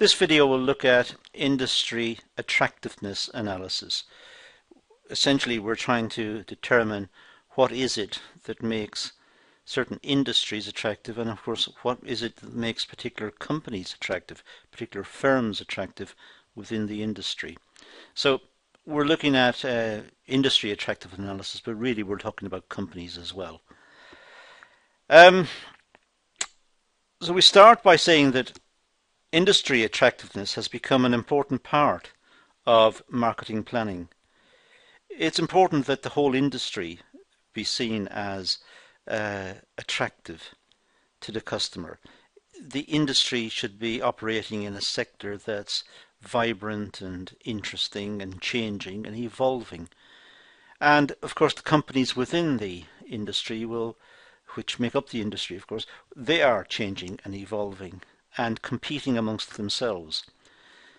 This video will look at industry attractiveness analysis. Essentially, we're trying to determine what is it that makes certain industries attractive, and of course, what is it that makes particular companies attractive, particular firms attractive within the industry. So we're looking at industry attractive analysis, but really we're talking about companies as well. So we start by saying that industry attractiveness has become an important part of marketing planning. It's important that the whole industry be seen as attractive to the customer. The industry should be operating in a sector that's vibrant and interesting and changing and evolving. And of course the companies within the industry which make up the industry, of course, they are changing and evolving and competing amongst themselves.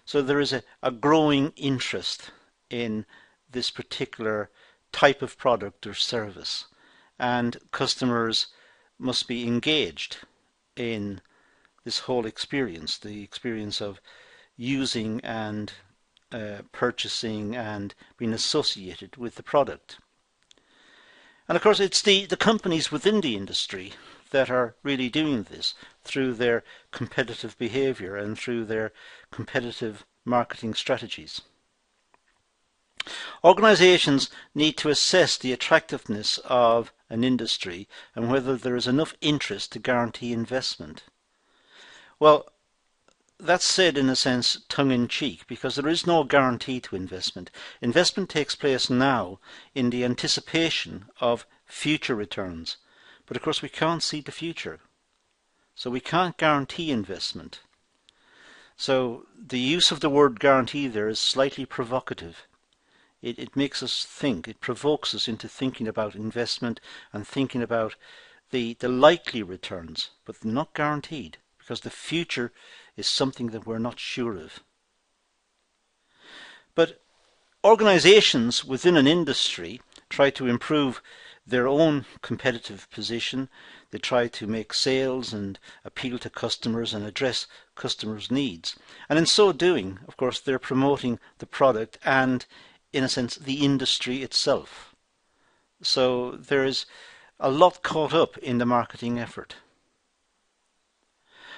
So there is a growing interest in this particular type of product or service, and customers must be engaged in this whole experience, the experience of using and purchasing and being associated with the product. And of course it's the companies within the industry that are really doing this through their competitive behavior and through their competitive marketing strategies. Organizations need to assess the attractiveness of an industry and whether there is enough interest to guarantee investment. Well, that's said in a sense tongue-in-cheek, because there is no guarantee to investment. Investment takes place now in the anticipation of future returns. But of course we can't see the future, so we can't guarantee investment. So the use of the word guarantee there is slightly provocative. It makes us think, it provokes us into thinking about investment and thinking about the likely returns, but not guaranteed, because the future is something that we're not sure of. But organizations within an industry try to improve their own competitive position. They try to make sales and appeal to customers and address customers' needs. And in so doing, of course, they're promoting the product and, in a sense, the industry itself. So there is a lot caught up in the marketing effort.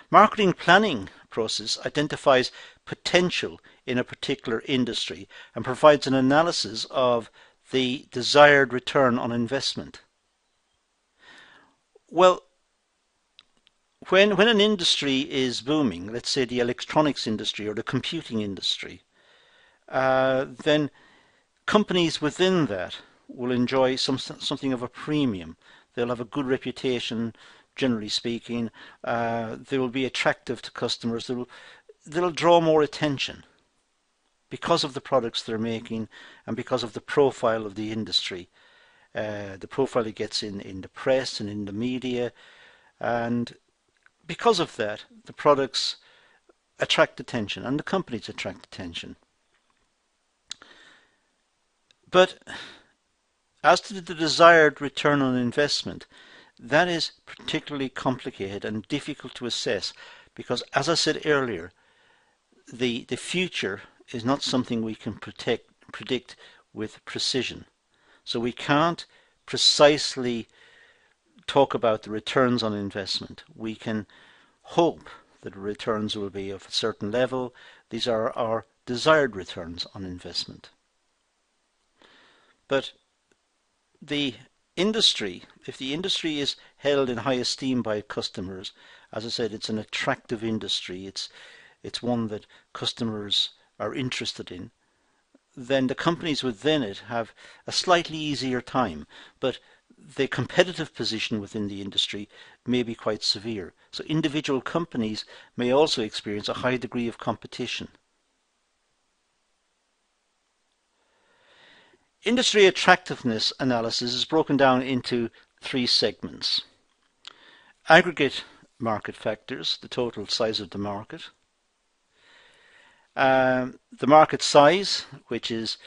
Marketing planning process identifies potential in a particular industry and provides an analysis of the desired return on investment. Well, when an industry is booming, let's say the electronics industry or the computing industry, then companies within that will enjoy something of a premium. They'll have a good reputation, generally speaking. They will be attractive to customers. They'll draw more attention because of the products they're making and because of the profile of the industry. The profile it gets in the press and in the media, and because of that the products attract attention and the companies attract attention. But as to the desired return on investment, that is particularly complicated and difficult to assess, because as I said earlier, the future is not something we can predict with precision. So we can't precisely talk about the returns on investment. We can hope that the returns will be of a certain level. These are our desired returns on investment. But the industry, if the industry is held in high esteem by customers, as I said, it's an attractive industry, it's one that customers are interested in, then the companies within it have a slightly easier time, but the competitive position within the industry may be quite severe. So individual companies may also experience a high degree of competition. Industry attractiveness analysis is broken down into three segments. Aggregate market factors, the total size of the market. The market size, which is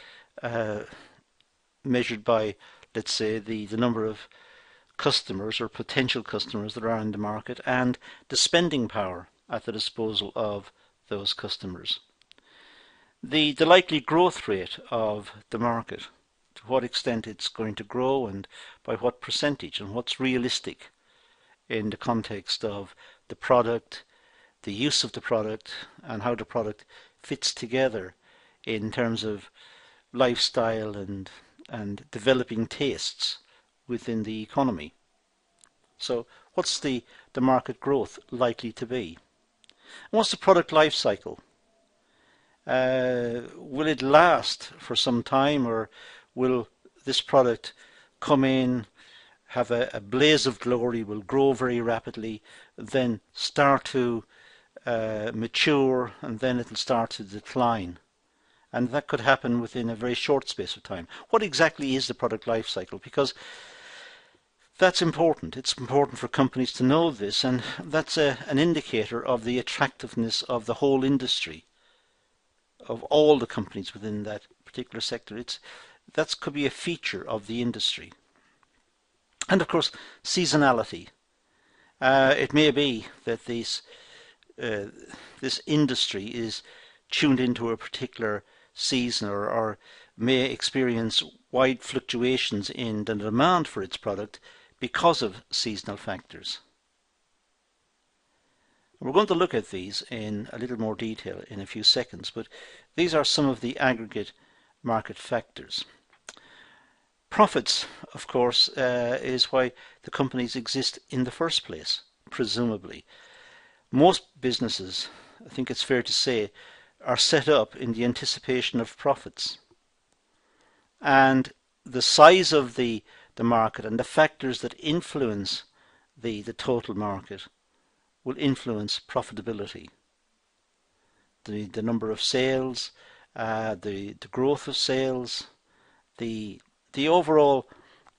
measured by, let's say, the number of customers or potential customers that are in the market, and the spending power at the disposal of those customers. The likely growth rate of the market, to what extent it's going to grow and by what percentage, and what's realistic in the context of the product, the use of the product, and how the product fits together in terms of lifestyle and developing tastes within the economy. So what's the market growth likely to be? And what's the product life cycle? Will it last for some time, or will this product come in, have a blaze of glory, will grow very rapidly, then start to mature, and then it'll start to decline? And that could happen within a very short space of time. What exactly is the product life cycle? Because that's important. It's important for companies to know this, and that's an indicator of the attractiveness of the whole industry, of all the companies within that particular sector. That could be a feature of the industry. And of course, seasonality. It may be that this industry is tuned into a particular season, or may experience wide fluctuations in the demand for its product because of seasonal factors. We're going to look at these in a little more detail in a few seconds, but these are some of the aggregate market factors. Profits, of course, is why the companies exist in the first place, presumably. Most businesses, I think it's fair to say, are set up in the anticipation of profits. And the size of the market and the factors that influence the total market will influence profitability. The number of sales, the growth of sales, the overall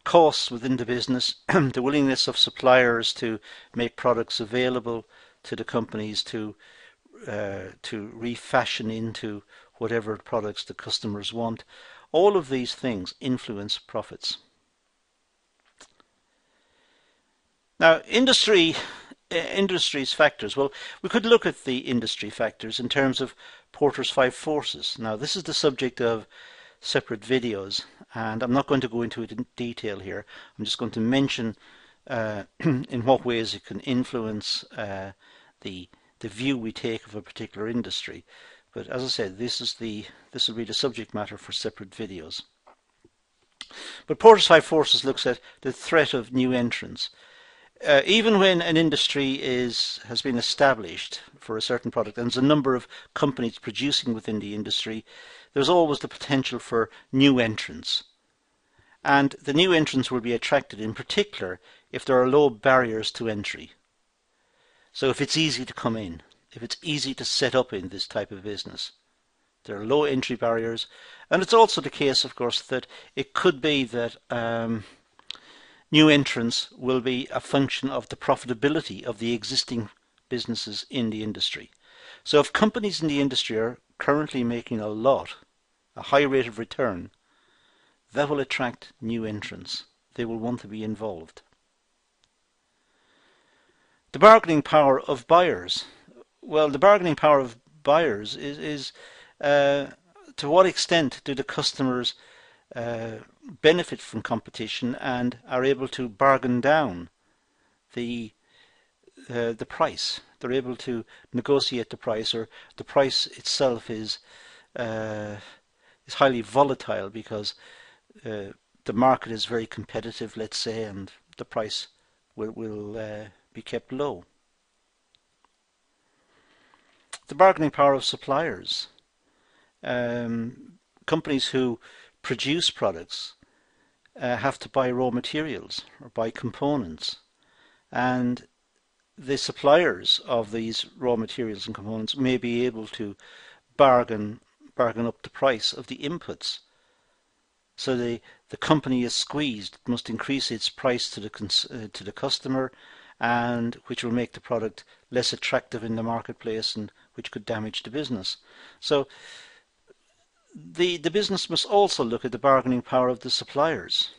costs within the business, the willingness of suppliers to make products available to the companies to refashion into whatever products the customers want. All of these things influence profits. Now, industry's factors. Well, we could look at the industry factors in terms of Porter's 5 forces. Now, this is the subject of separate videos, and I'm not going to go into it in detail here. I'm just going to mention in what ways it can influence the view we take of a particular industry. But as I said, this will be the subject matter for separate videos. But Porter's 5 forces looks at the threat of new entrants. Even when an industry has been established for a certain product, and there's a number of companies producing within the industry, there's always the potential for new entrants. And the new entrants will be attracted in particular if there are low barriers to entry. So if it's easy to come in, if it's easy to set up in this type of business, there are low entry barriers. And it's also the case, of course, that it could be that new entrants will be a function of the profitability of the existing businesses in the industry. So if companies in the industry are currently making a high rate of return, that will attract new entrants. They will want to be involved. The bargaining power of buyers. Well, the bargaining power of buyers is to what extent do the customers benefit from competition and are able to bargain down the price. They're able to negotiate the price, or the price itself is highly volatile because the market is very competitive, let's say, and the price will be kept low. The bargaining power of suppliers. Companies who produce products have to buy raw materials or buy components, and the suppliers of these raw materials and components may be able to bargain up the price of the inputs. So the company is squeezed, it must increase its price to the customer, and which will make the product less attractive in the marketplace and which could damage the business. So the business must also look at the bargaining power of the suppliers.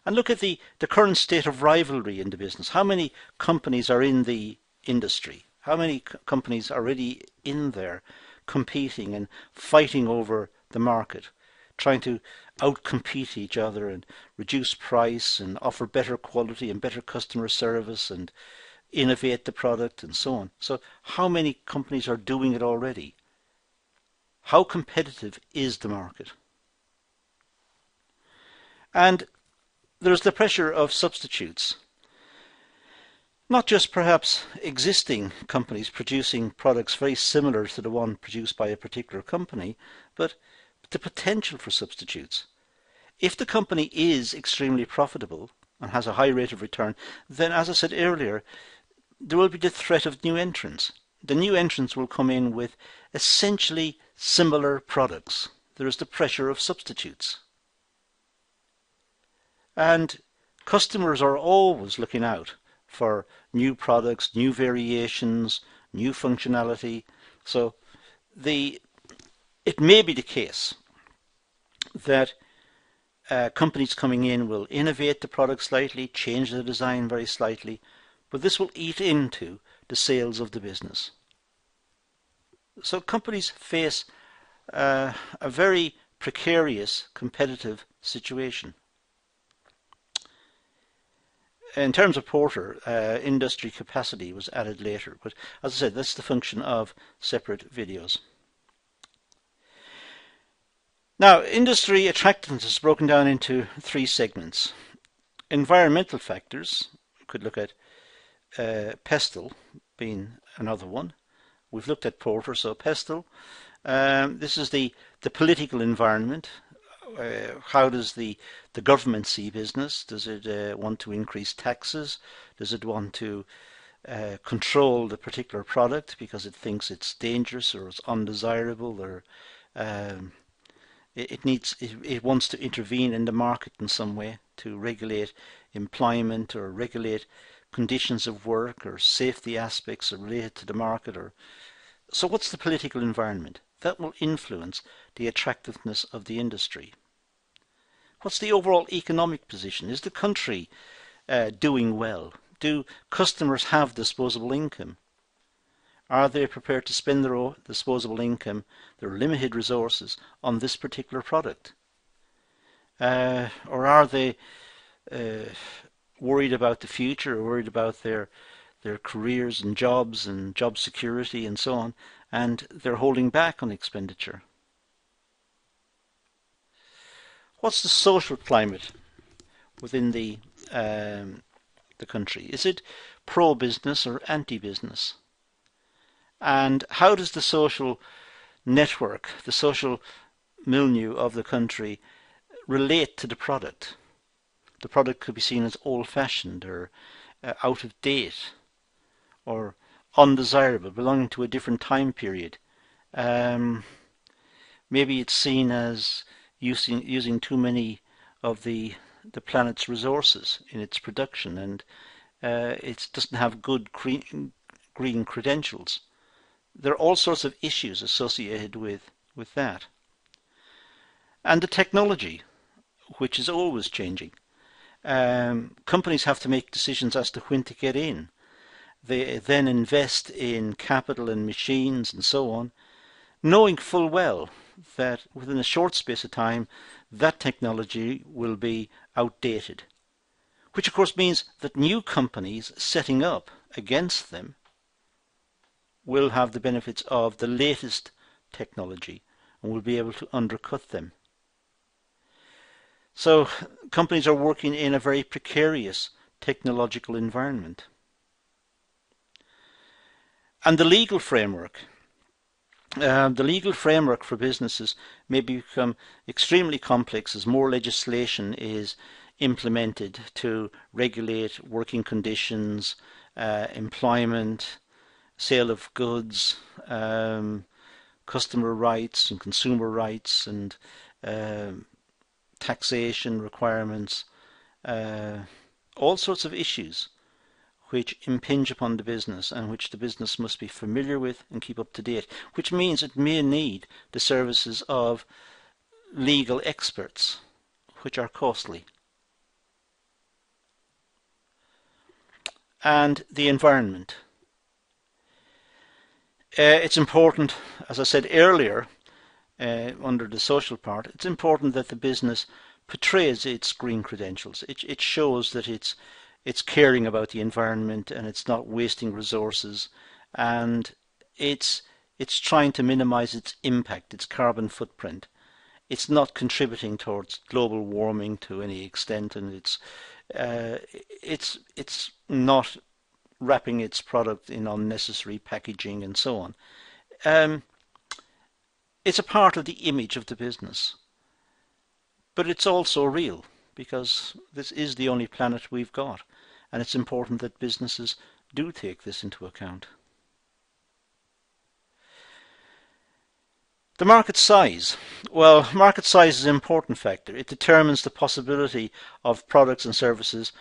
And look at the current state of rivalry in the business. How many companies are in the industry? How many companies are already in there competing and fighting over the market, trying to outcompete each other and reduce price and offer better quality and better customer service and innovate the product and so on. So how many companies are doing it already? How competitive is the market? And there's the pressure of substitutes. Not just perhaps existing companies producing products very similar to the one produced by a particular company, but the potential for substitutes. If the company is extremely profitable and has a high rate of return, then as I said earlier, there will be the threat of new entrants. The new entrants will come in with essentially similar products. There is the pressure of substitutes. And customers are always looking out for new products, new variations, new functionality. So it may be the case that companies coming in will innovate the product slightly, change the design very slightly, but this will eat into the sales of the business. So companies face a very precarious competitive situation. In terms of Porter, industry capacity was added later, but as I said, that's the function of separate videos. Now, industry attractiveness is broken down into three segments. Environmental factors, we could look at pestle being another one. We've looked at Porter, so pestle. This is the political environment. How does the government see business? Does it want to increase taxes? Does it want to control the particular product because it thinks it's dangerous or it's undesirable, or it wants to intervene in the market in some way to regulate employment or regulate conditions of work or safety aspects related to the market? So what's the political environment? That will influence the attractiveness of the industry. What's the overall economic position? Is the country doing well? Do customers have disposable income? Are they prepared to spend their disposable income, their limited resources, on this particular product? Or are they worried about the future, or worried about their careers and job security and so on, and they're holding back on expenditure? What's the social climate within the country? Is it pro-business or anti-business? And how does the social network, the social milieu of the country relate to the product? The product could be seen as old-fashioned or out of date or undesirable, belonging to a different time period. Maybe it's seen as using too many of the planet's resources in its production, and it doesn't have good green credentials. There are all sorts of issues associated with that. And the technology, which is always changing. Companies have to make decisions as to when to get in. They then invest in capital and machines and so on, knowing full well that within a short space of time that technology will be outdated, which of course means that new companies setting up against them will have the benefits of the latest technology and will be able to undercut them. So companies are working in a very precarious technological environment. And the legal framework. The legal framework for businesses may become extremely complex as more legislation is implemented to regulate working conditions, employment, sale of goods, customer rights and consumer rights, and taxation requirements, all sorts of issues which impinge upon the business and which the business must be familiar with and keep up to date, which means it may need the services of legal experts, which are costly. And the environment. It's important, as I said earlier, under the social part, it's important that the business portrays its green credentials. It shows that it's caring about the environment and it's not wasting resources, and it's it's trying to minimize its impact, its carbon footprint. It's not contributing towards global warming to any extent, and uh, it's not wrapping its product in unnecessary packaging and so on. Um, it's a part of the image of the business, but it's also real because this is the only planet we've got, and it's important that businesses do take this into account. The market size. Well, market size is an important factor. It determines the possibility of products and services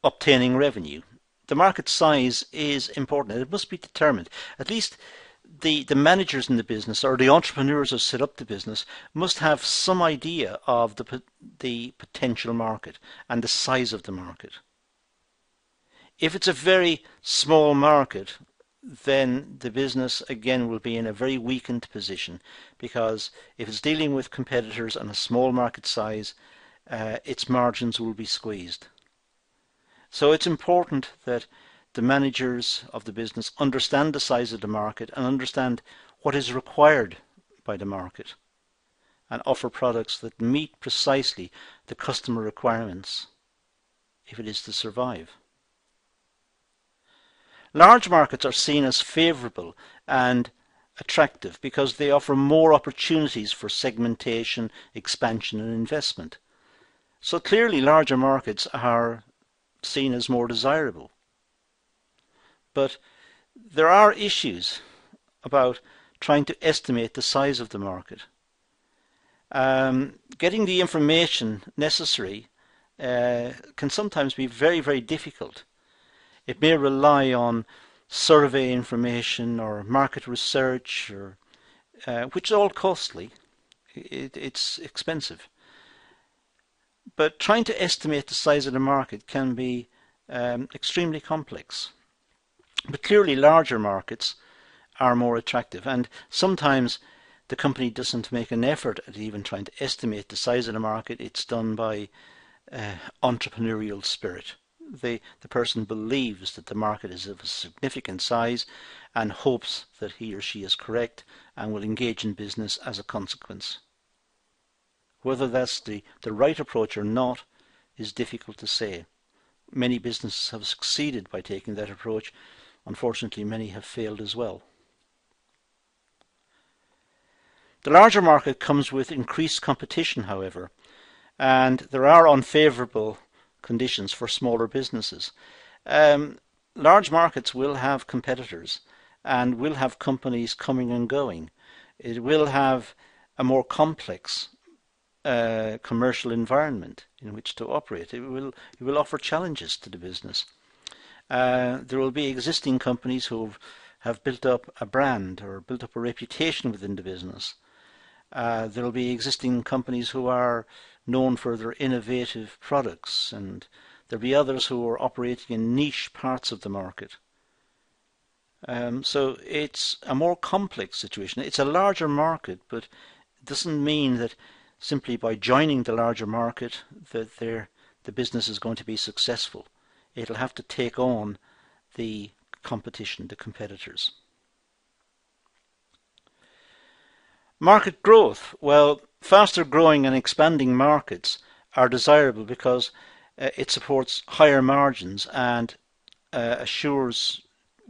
obtaining revenue. The market size is important. It must be determined. At least the managers in the business or the entrepreneurs who set up the business must have some idea of the potential market and the size of the market. If it's a very small market, then the business again will be in a very weakened position, because if it's dealing with competitors on a small market size, its margins will be squeezed. So it's important that the managers of the business understand the size of the market and understand what is required by the market and offer products that meet precisely the customer requirements if it is to survive. Large markets are seen as favourable and attractive because they offer more opportunities for segmentation, expansion and investment. So clearly larger markets are seen as more desirable. But there are issues about trying to estimate the size of the market. Getting the information necessary can sometimes be very, very difficult. It may rely on survey information or market research, or which is all costly. It's expensive. But trying to estimate the size of the market can be extremely complex. But clearly larger markets are more attractive, and sometimes the company doesn't make an effort at even trying to estimate the size of the market. It's done by entrepreneurial spirit. The person believes that the market is of a significant size and hopes that he or she is correct and will engage in business as a consequence. Whether that's the right approach or not is difficult to say. Many businesses have succeeded by taking that approach. Unfortunately, many have failed as well. The larger market comes with increased competition, however, and there are unfavourable conditions for smaller businesses. Large markets will have competitors and will have companies coming and going. It will have a more complex commercial environment in which to operate. It will offer challenges to the business. There will be existing companies who have built up a brand or built up a reputation within the business. There will be existing companies who are known for their innovative products, and there'll be others who are operating in niche parts of the market. So it's a more complex situation. It's a larger market, but it doesn't mean that simply by joining the larger market that the business is going to be successful. It'll have to take on the competition, the competitors. Market growth. Well, faster growing and expanding markets are desirable because it supports higher margins and assures,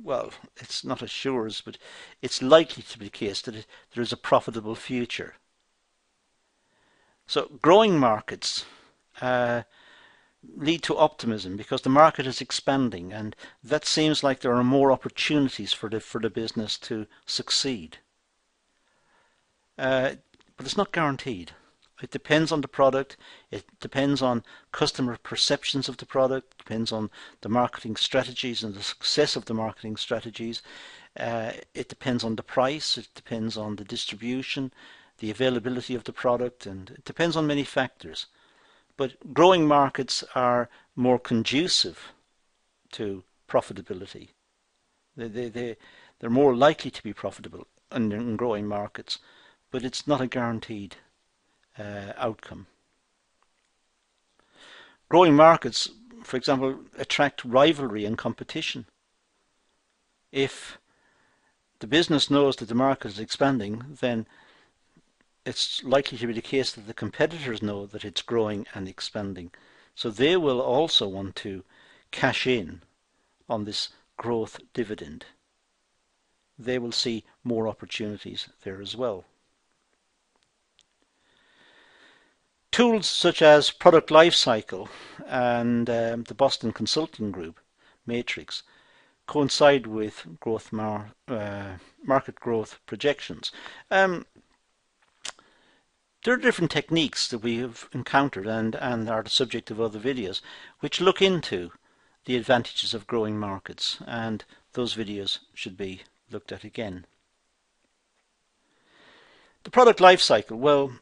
well, it's not assures, but it's likely to be the case that there is a profitable future. So growing markets lead to optimism because the market is expanding, and that seems like there are more opportunities for the business to succeed. But it's not guaranteed. It depends on the product. It depends on customer perceptions of the product. It depends on the marketing strategies and the success of the marketing strategies. It depends on the price. It depends on the distribution, the availability of the product, and it depends on many factors. But growing markets are more conducive to profitability. They're more likely to be profitable in growing markets, but it's not a guaranteed outcome. Growing markets, for example, attract rivalry and competition. If the business knows that the market is expanding, then it's likely to be the case that the competitors know that it's growing and expanding. So they will also want to cash in on this growth dividend. They will see more opportunities there as well. Tools such as product lifecycle and the Boston Consulting Group matrix coincide with market growth projections. There are different techniques that we have encountered and are the subject of other videos which look into the advantages of growing markets, and those videos should be looked at again. The product life cycle. Well,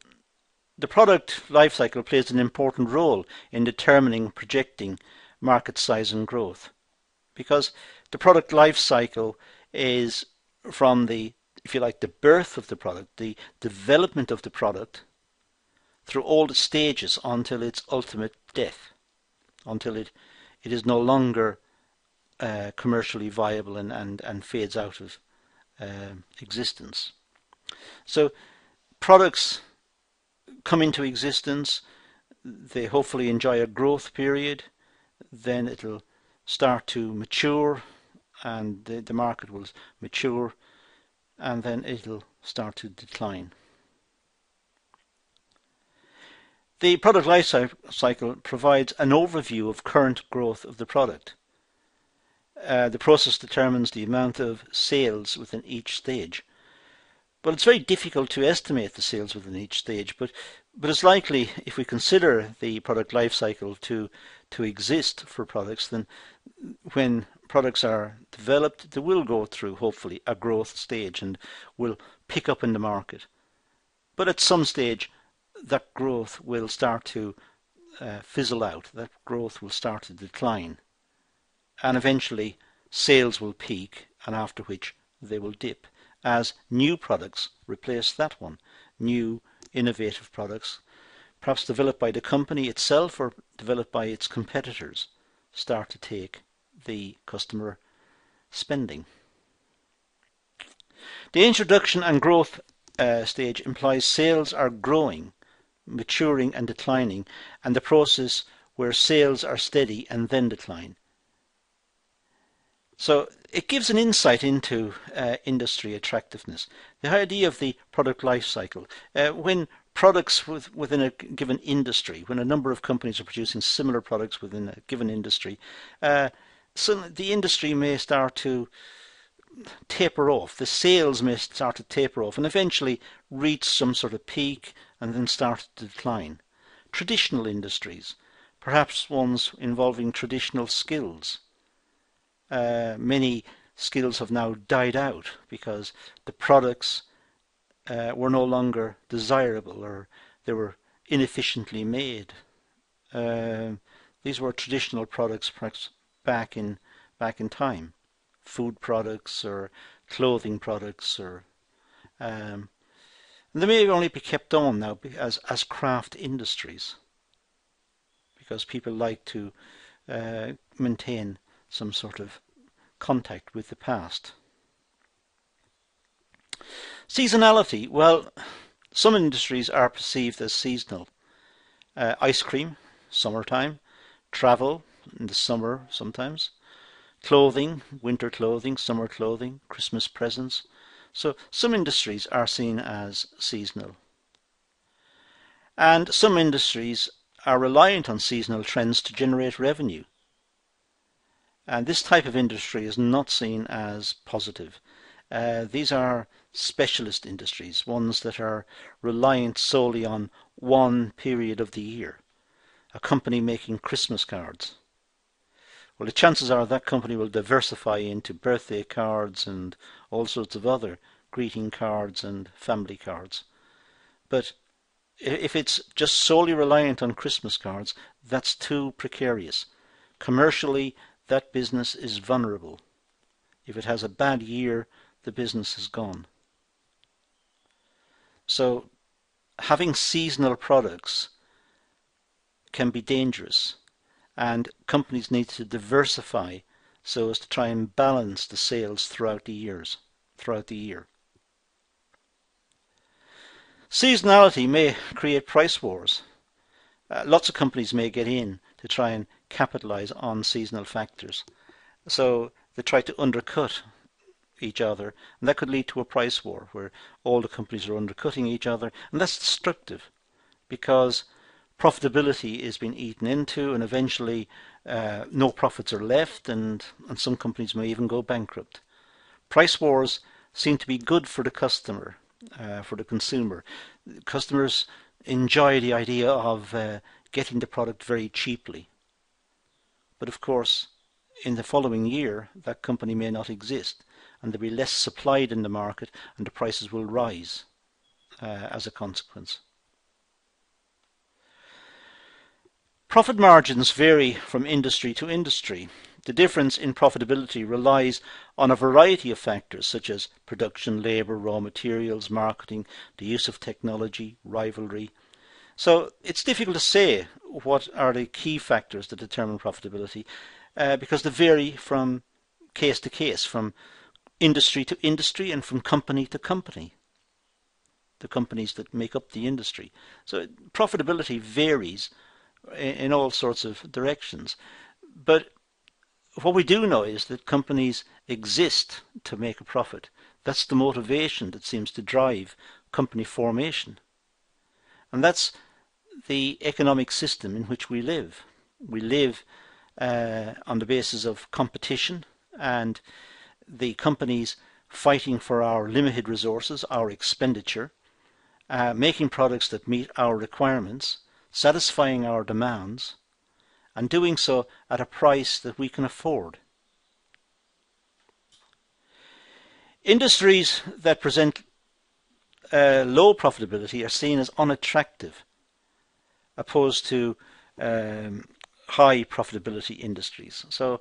the product life cycle plays an important role in determining, projecting market size and growth, because the product life cycle is from the, if you like, the birth of the product, the development of the product, through all the stages until its ultimate death, until it is no longer commercially viable and fades out of existence. So products come into existence, they hopefully enjoy a growth period, then it'll start to mature, and the market will mature, and then it'll start to decline. The product life cycle provides an overview of current growth of the product. The process determines the amount of sales within each stage. But it's very difficult to estimate the sales within each stage, but it's likely, if we consider the product life cycle to exist for products, then when products are developed, they will go through, hopefully, a growth stage and will pick up in the market. But at some stage, that growth will start to fizzle out, that growth will start to decline, and eventually sales will peak, and after which they will dip as new products replace that one. New innovative products, perhaps developed by the company itself or developed by its competitors, start to take the customer spending. The introduction and growth stage implies sales are growing, maturing and declining, and the process where sales are steady and then decline. So it gives an insight into industry attractiveness. The idea of the product life cycle. When products within a given industry, when a number of companies are producing similar products within a given industry, so the industry may start to taper off. The sales may start to taper off and eventually reach some sort of peak and then start to decline. Traditional industries, perhaps ones involving traditional skills. Many skills have now died out because the products were no longer desirable, or they were inefficiently made. These were traditional products, perhaps back in time, food products or clothing products, or they may only be kept on now as craft industries, because people like to maintain some sort of contact with the past. Seasonality. Well, some industries are perceived as seasonal. Ice cream, summertime. Travel, in the summer sometimes. Clothing, winter clothing, summer clothing, Christmas presents. So some industries are seen as seasonal. And some industries are reliant on seasonal trends to generate revenue. And this type of industry is not seen as positive. These are specialist industries, ones that are reliant solely on one period of the year. A company making Christmas cards. Well, the chances are that company will diversify into birthday cards and all sorts of other greeting cards and family cards. But if it's just solely reliant on Christmas cards, that's too precarious. Commercially, that business is vulnerable. If it has a bad year, the business has gone. So having seasonal products can be dangerous, and companies need to diversify so as to try and balance the sales throughout the year. Seasonality may create price wars. Lots of companies may get in to try and capitalize on seasonal factors. So they try to undercut each other, and that could lead to a price war where all the companies are undercutting each other, and that's destructive because profitability is being eaten into, and eventually no profits are left, and some companies may even go bankrupt. Price wars seem to be good for the customer, for the consumer. Customers enjoy the idea of getting the product very cheaply. But of course, in the following year, that company may not exist, and there'll be less supplied in the market, and the prices will rise as a consequence. Profit margins vary from industry to industry. The difference in profitability relies on a variety of factors such as production, labour, raw materials, marketing, the use of technology, rivalry. So it's difficult to say what are the key factors that determine profitability because they vary from case to case, from industry to industry, and from company to company, the companies that make up the industry. So profitability varies in all sorts of directions. But what we do know is that companies exist to make a profit. That's the motivation that seems to drive company formation. And that's the economic system in which we live. We live on the basis of competition and the companies fighting for our limited resources, our expenditure, making products that meet our requirements, satisfying our demands, and doing so at a price that we can afford. Industries that present low profitability are seen as unattractive, opposed to high profitability industries. So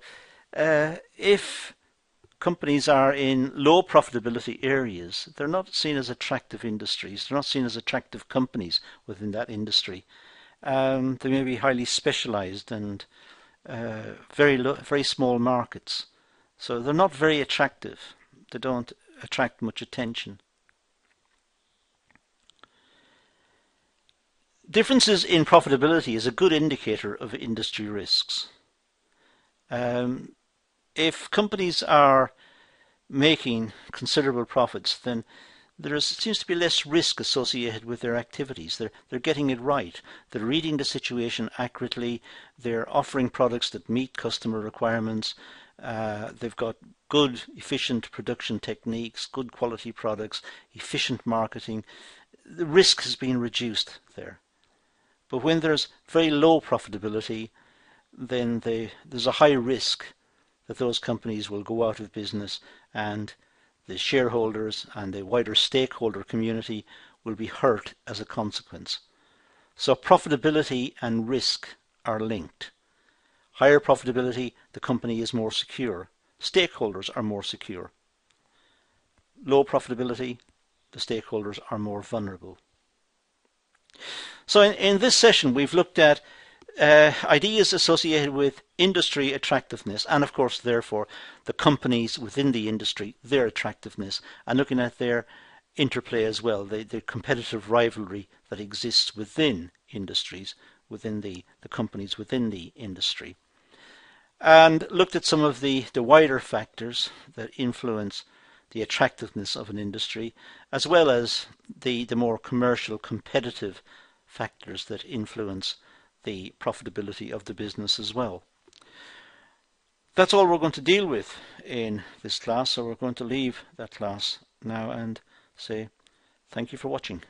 if companies are in low profitability areas, they're not seen as attractive industries. They're not seen as attractive companies within that industry. They may be highly specialized and very small markets. So they're not very attractive. They don't attract much attention. Differences in profitability is a good indicator of industry risks. If companies are making considerable profits, then there seems to be less risk associated with their activities. They're getting it right. They're reading the situation accurately. They're offering products that meet customer requirements. They've got good, efficient production techniques, good quality products, efficient marketing. The risk has been reduced there. But when there's very low profitability, then there's a high risk that those companies will go out of business, and the shareholders and the wider stakeholder community will be hurt as a consequence. So profitability and risk are linked. Higher profitability, the company is more secure. Stakeholders are more secure. Low profitability, the stakeholders are more vulnerable. So in this session, we've looked at ideas associated with industry attractiveness, and of course therefore the companies within the industry, their attractiveness, and looking at their interplay as well, the competitive rivalry that exists within industries, within the companies within the industry, and looked at some of the wider factors that influence the attractiveness of an industry, as well as the more commercial competitive factors that influence the profitability of the business as well. That's all we're going to deal with in this class, so we're going to leave that class now and say thank you for watching.